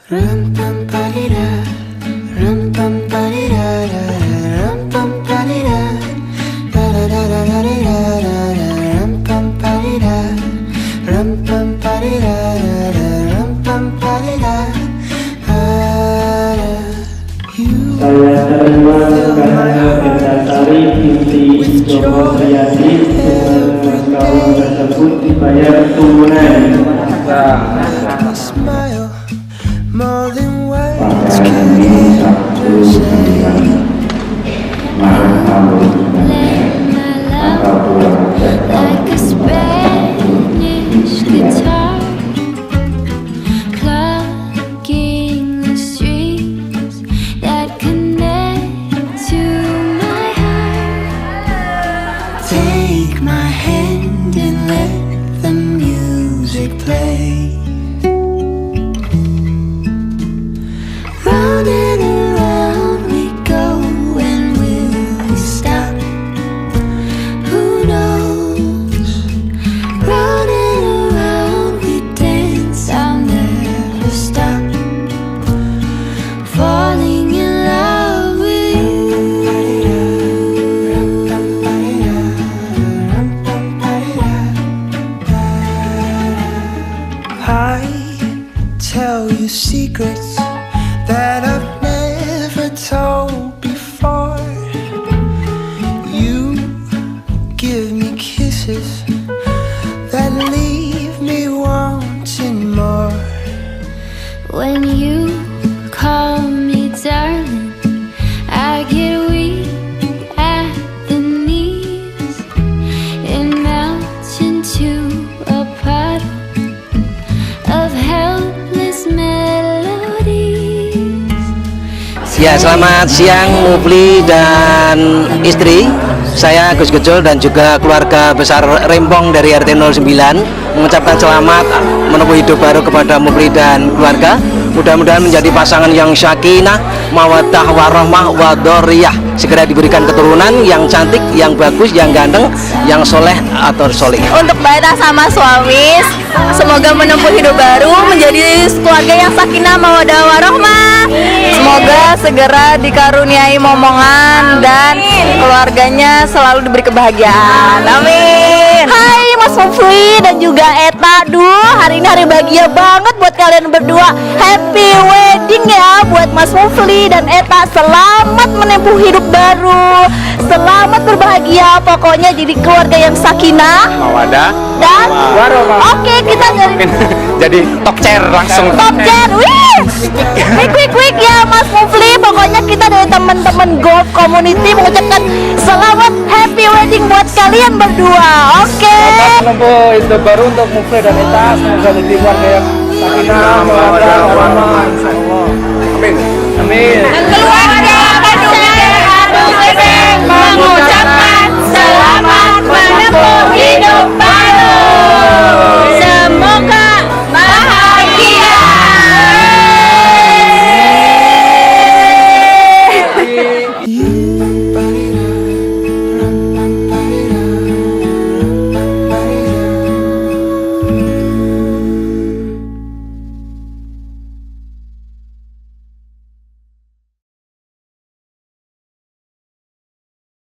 Rum pum pa-di-da, rum pum pa-di-da, rum pum pa-di-da, da-da-da-da-da-da-da-da, rum pum pa-di-da, rum pum pa-di-da, rum pum pa-di-da. Saya terima karena berdasari inti Joko Triadi kaum tersebut dibayar tunai. Pada hari Sabtu 9 Maret tahun 2019 tanggal 2 September 2009. Take my hand and let the music play. Round and around we go, and will we stop? Who knows? Round and around we dance, I'll never stop falling in love with you. I tell you secrets that I've never told before. You give me kisses that leave me wanting more. When you call me darling, I get weak at the knees. It melts into a puddle of helpless melodies. Ya, selamat siang Mufli dan istri. Saya Gus Gejol dan juga keluarga besar Rempong dari RT 09 mengucapkan selamat menempuh hidup baru kepada Mufli dan keluarga. Mudah-mudahan menjadi pasangan yang sakinah, mawaddah, warahmah, wadoriyah. Segera diberikan keturunan yang cantik, yang bagus, yang ganteng, yang soleh atau soleh. Untuk Mbak Eta sama suami, semoga menempuh hidup baru menjadi keluarga yang sakinah, mawaddah, warahmah. Semoga segera dikaruniai momongan dan keluarganya selalu diberi kebahagiaan. Amin. Hai Mas Mufli dan juga Eta. Duh, hari ini hari bahagia banget buat kalian berdua. Happy wedding ya buat Mas Mufli dan Eta. Selamat menempuh hidup baru, selamat berbahagia, pokoknya jadi keluarga yang sakinah, mawadah, dan oke, kita jadi top chair langsung. Top chair, wih, quick ya Mas Mufli. Pokoknya kita dari teman-teman Golf Community mengucapkan selamat happy wedding buat kalian berdua. Oke. Menempuh hidup baru untuk Mufli dan Eta. Semoga jadi keluarga yang sakinah, mawaddah, warahmah. Amin. Amin. Keluarga Bandung mengucapkan selamat menempuh